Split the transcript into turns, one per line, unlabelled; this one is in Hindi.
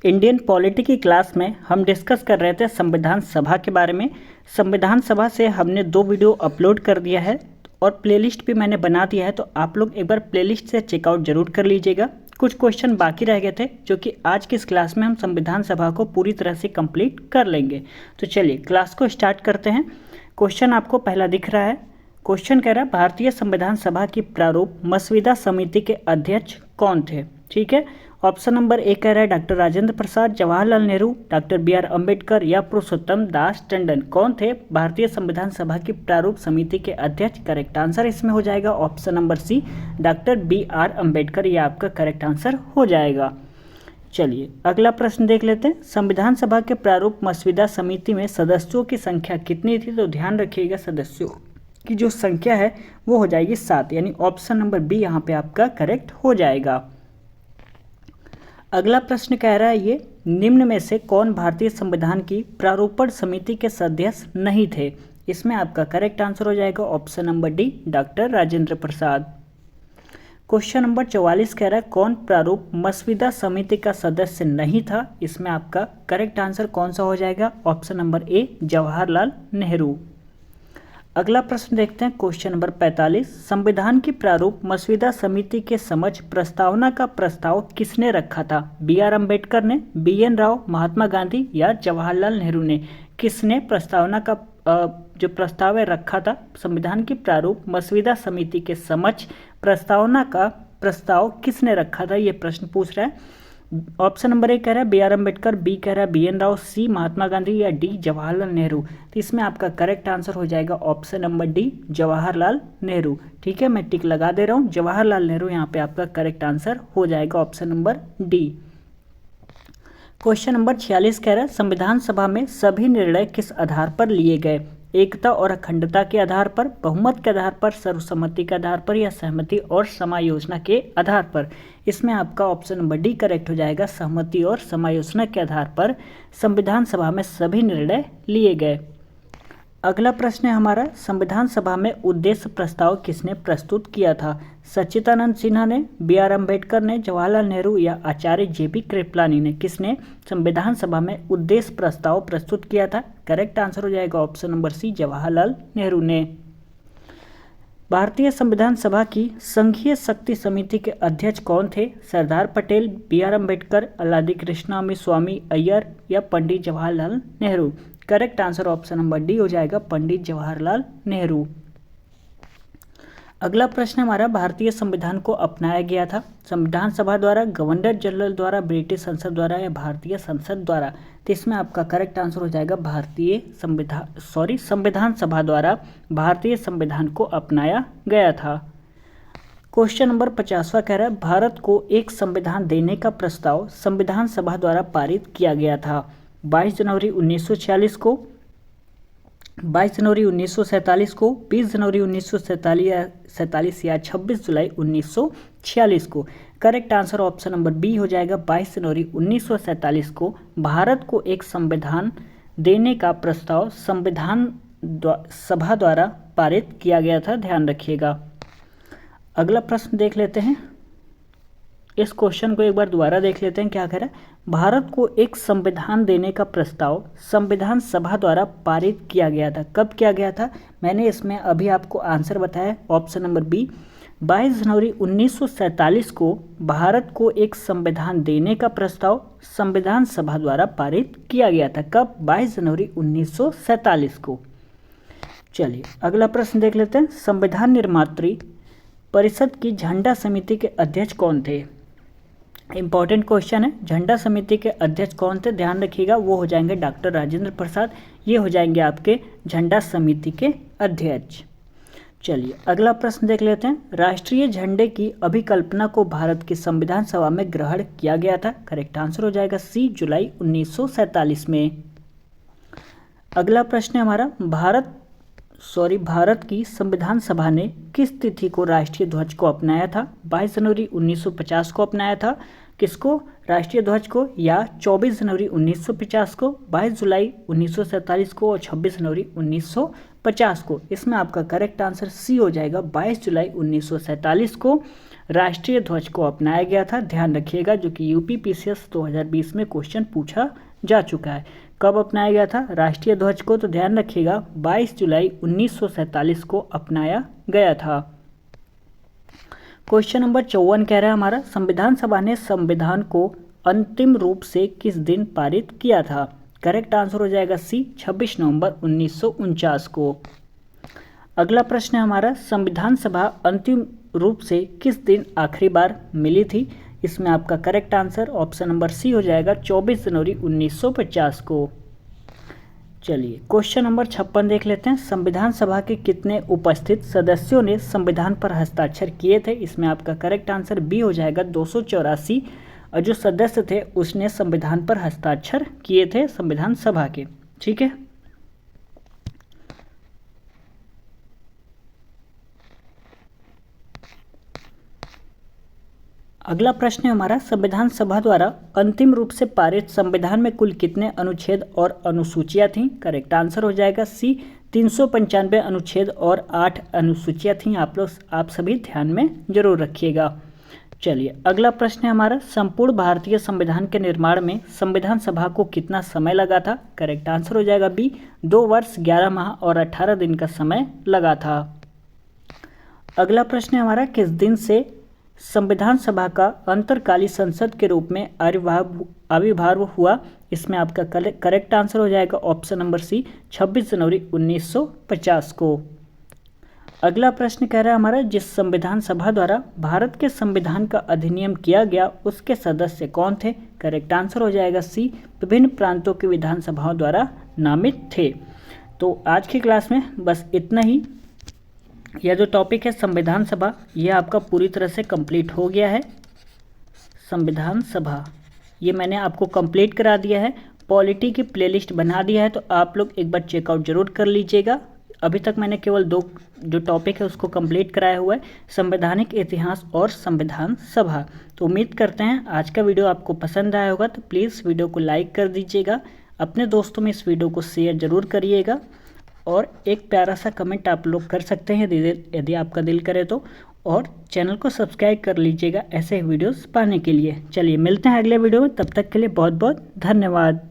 इंडियन पॉलिटी की क्लास में हम डिस्कस कर रहे थे संविधान सभा के बारे में। संविधान सभा से हमने 2 वीडियो अपलोड कर दिया है और प्लेलिस्ट भी मैंने बना दिया है, तो आप लोग एक बार प्लेलिस्ट से चेकआउट जरूर कर लीजिएगा। कुछ क्वेश्चन बाकी रह गए थे जो कि आज की इस क्लास में हम संविधान सभा को पूरी तरह से कंप्लीट कर लेंगे। तो चलिए क्लास को स्टार्ट करते हैं। क्वेश्चन आपको पहला दिख रहा है। क्वेश्चन कह रहा है भारतीय संविधान सभा की प्रारूप मसविदा समिति के अध्यक्ष कौन थे। ठीक है, ऑप्शन नंबर ए कह रहा है डॉक्टर राजेंद्र प्रसाद, जवाहरलाल नेहरू, डॉक्टर बी.आर. अम्बेडकर या पुरुषोत्तम दास टंडन। कौन थे भारतीय संविधान सभा की प्रारूप समिति के अध्यक्ष। करेक्ट आंसर इसमें हो जाएगा option number C, doctor B R. Ambedkar. यह आपका करेक्ट आंसर हो जाएगा। चलिए अगला प्रश्न देख लेते हैं। संविधान सभा के प्रारूप मसविदा समिति में सदस्यों की संख्या कितनी थी। तो ध्यान रखिएगा सदस्यों की जो संख्या है वो हो जाएगी 7, यानी ऑप्शन नंबर बी यहाँ पे आपका करेक्ट हो जाएगा। अगला प्रश्न कह रहा है ये निम्न में से कौन भारतीय संविधान की प्रारूपण समिति के सदस्य नहीं थे। इसमें आपका करेक्ट आंसर हो जाएगा option number D, doctor Rajendra Prasad. Question number 44 कह रहा है कौन प्रारूप मसविदा समिति का सदस्य नहीं था। इसमें आपका करेक्ट आंसर कौन सा हो जाएगा, option number A, Jawaharlal Nehru. अगला प्रश्न देखते हैं क्वेश्चन नंबर 45। संविधान की प्रारूप मसविदा समिति के समक्ष प्रस्तावना का प्रस्ताव किसने रखा था। बी.आर. अम्बेडकर ने, बी.एन. राव, महात्मा गांधी या जवाहरलाल नेहरू ने। किसने प्रस्तावना का जो प्रस्ताव है रखा था। संविधान की प्रारूप मसविदा समिति के समक्ष प्रस्तावना का प्रस्ताव किसने रखा था, ये प्रश्न पूछ रहा है। ऑप्शन नंबर ए कह रहा है बी.आर. अम्बेडकर, बी कह रहा है बी.एन. राव, सी महात्मा गांधी या डी जवाहरलाल नेहरू। तो इसमें आपका करेक्ट आंसर हो जाएगा option number D, Jawaharlal Nehru. ठीक है, मैं टिक लगा दे रहा हूँ, जवाहरलाल नेहरू यहाँ पे आपका करेक्ट आंसर हो जाएगा option number D. Question number 46 कह रहा है संविधान सभा में सभी निर्णय किस आधार पर लिए गए। एकता और अखंडता के आधार पर, बहुमत के आधार पर, सर्वसम्मति के आधार पर या सहमति और समायोजना के आधार पर। इसमें आपका ऑप्शन नंबर डी करेक्ट हो जाएगा, सहमति और समायोजना के आधार पर संविधान सभा में सभी निर्णय लिए गए। अगला प्रश्न है हमारा संविधान सभा में उद्देश्य प्रस्ताव किसने प्रस्तुत किया था। सच्चिदानंद सिन्हा ने, बी.आर. अम्बेडकर ने, जवाहरलाल नेहरू या आचार्य जे.बी. कृपलानी ने। किसने संविधान सभा में उद्देश्य प्रस्ताव प्रस्तुत किया था। करेक्ट आंसर हो जाएगा option number C, Jawaharlal Nehru ने। भारतीय संविधान सभा की संघीय शक्ति समिति के अध्यक्ष कौन थे। सरदार पटेल, बी.आर. अम्बेडकर, अल्लादी कृष्णस्वामी स्वामी अय्यर या Pandit Jawaharlal Nehru. Correct answer option number D हो जाएगा, पंडित जवाहरलाल नेहरू। अगला प्रश्न हमारा भारतीय संविधान को अपनाया गया था संविधान सभा द्वारा, गवर्नर जनरल द्वारा, ब्रिटिश संसद द्वारा या भारतीय संसद द्वारा। तो इसमें आपका करेक्ट आंसर हो जाएगा संविधान सभा द्वारा भारतीय संविधान को अपनाया गया था। क्वेश्चन नंबर 50वां कह रहा है भारत को एक संविधान देने का प्रस्ताव संविधान सभा द्वारा पारित किया गया था। 22 जनवरी 1946 को, 22 जनवरी 1947 को, 20 जनवरी 1947 या 26 जुलाई 1946 को। Correct answer option number B हो जाएगा, 22 जनवरी 1947 को भारत को एक संविधान देने का प्रस्ताव संविधान सभा द्वारा पारित किया गया था, ध्यान रखिएगा। अगला प्रश्न देख लेते हैं। इस क्वेश्चन को एक बार दोबारा देख लेते हैं क्या कह रहा है। भारत को एक संविधान देने का प्रस्ताव संविधान सभा द्वारा पारित किया गया था। कब किया गया था, मैंने इसमें अभी आपको आंसर बताया, ऑप्शन नंबर बी, 22 जनवरी 1947 को भारत को एक संविधान देने का प्रस्ताव संविधान सभा द्वारा पारित किया गया था। कब, 22 जनवरी 1947 को। चलिए अगला प्रश्न देख लेते हैं। संविधान निर्मात्री परिषद की झंडा समिति के अध्यक्ष कौन थे। इंपॉर्टेंट क्वेश्चन है, झंडा समिति के अध्यक्ष कौन थे, ध्यान रखिएगा। वो हो जाएंगे डॉक्टर राजेंद्र प्रसाद, ये हो जाएंगे आपके झंडा समिति के अध्यक्ष। चलिए अगला प्रश्न देख लेते हैं। राष्ट्रीय झंडे की अभिकल्पना को भारत की संविधान सभा में ग्रहण किया गया था। करेक्ट आंसर हो जाएगा सी, जुलाई 1947 में। अगला प्रश्न है हमारा भारत की संविधान सभा ने किस तिथि को राष्ट्रीय ध्वज को अपनाया था। 22 जनवरी 1950 को अपनाया था। किसको, राष्ट्रीय ध्वज को, या 24 जनवरी 1950 को, 22 जुलाई 1947 को और 26 जनवरी 1950 को। इसमें आपका करेक्ट आंसर सी हो जाएगा, 22 जुलाई 1947 को राष्ट्रीय ध्वज को अपनाया गया था? ध्यान रखिएगा, जो कि यूपीपीसीएस 2020 में क्वेश्चन पूछा जा चुका है। कब अपनाया गया था राष्ट्रीय ध्वज को? तो ध्यान रखिएगा 22 जुलाई 1947 को अपनाया गया था। क्वेश्चन नंबर 54 कह रहा है हमारा, संविधान सभा ने संविधान को अंतिम रूप से किस दिन पारित किया था? करेक्ट आंसर हो जाएगा सी, 26 नवंबर 1949 को। अगला प्रश्न है हमारा, संविधान सभा अंतिम रूप से किस दिन आखिरी बार मिली थी? इसमें आपका correct answer option number C हो जाएगा 24 जनवरी 1950 को। चलिए क्वेश्चन नंबर 56 देख लेते हैं। संविधान सभा के कितने उपस्थित सदस्यों ने संविधान पर हस्ताक्षर किए थे? इसमें आपका करेक्ट आंसर बी हो जाएगा 284, और जो सदस्य थे उसने संविधान पर हस्ताक्षर किए थे संविधान सभा के। ठीक है, अगला प्रश्न है हमारा, संविधान सभा द्वारा अंतिम रूप से पारित संविधान में कुल कितने अनुच्छेद और अनुसूचियां थीं? करेक्ट आंसर हो जाएगा सी, 395 अनुच्छेद और 8 अनुसूचियां थीं। आप सभी ध्यान में जरूर रखिएगा। चलिए अगला प्रश्न है हमारा, संपूर्ण भारतीय संविधान के निर्माण में संविधान सभा को कितना समय लगा था? करेक्ट आंसर हो जाएगा बी, 2 वर्ष 11 माह और 18 दिन का समय लगा था। अगला प्रश्न है हमारा, किस दिन से संविधान सभा का अंतरकालीन संसद के रूप में आविर्भाव हुआ? इसमें आपका करेक्ट आंसर हो जाएगा ऑप्शन नंबर सी, 26 जनवरी 1950 को। अगला प्रश्न कह रहा है हमारा, जिस संविधान सभा द्वारा भारत के संविधान का अधिनियम किया गया उसके सदस्य कौन थे? करेक्ट आंसर हो जाएगा सी, विभिन्न प्रांतों की विधानसभाओं द्वारा नामित थे। तो आज की क्लास में बस इतना ही। यह जो टॉपिक है संविधान सभा, यह आपका पूरी तरह से कंप्लीट हो गया है। संविधान सभा ये मैंने आपको कंप्लीट करा दिया है, पॉलिटी की प्लेलिस्ट बना दिया है, तो आप लोग एक बार चेकआउट जरूर कर लीजिएगा। अभी तक मैंने केवल 2 जो टॉपिक है उसको कंप्लीट कराया हुआ है, संवैधानिक इतिहास और संविधान सभा। तो उम्मीद करते हैं आज का वीडियो आपको पसंद आया होगा, तो प्लीज़ वीडियो को लाइक कर दीजिएगा, अपने दोस्तों में इस वीडियो को शेयर जरूर करिएगा, और एक प्यारा सा कमेंट आप लोग कर सकते हैं यदि आपका दिल करे तो, और चैनल को सब्सक्राइब कर लीजिएगा ऐसे वीडियोस पाने के लिए। चलिए मिलते हैं अगले वीडियो में, तब तक के लिए बहुत बहुत धन्यवाद।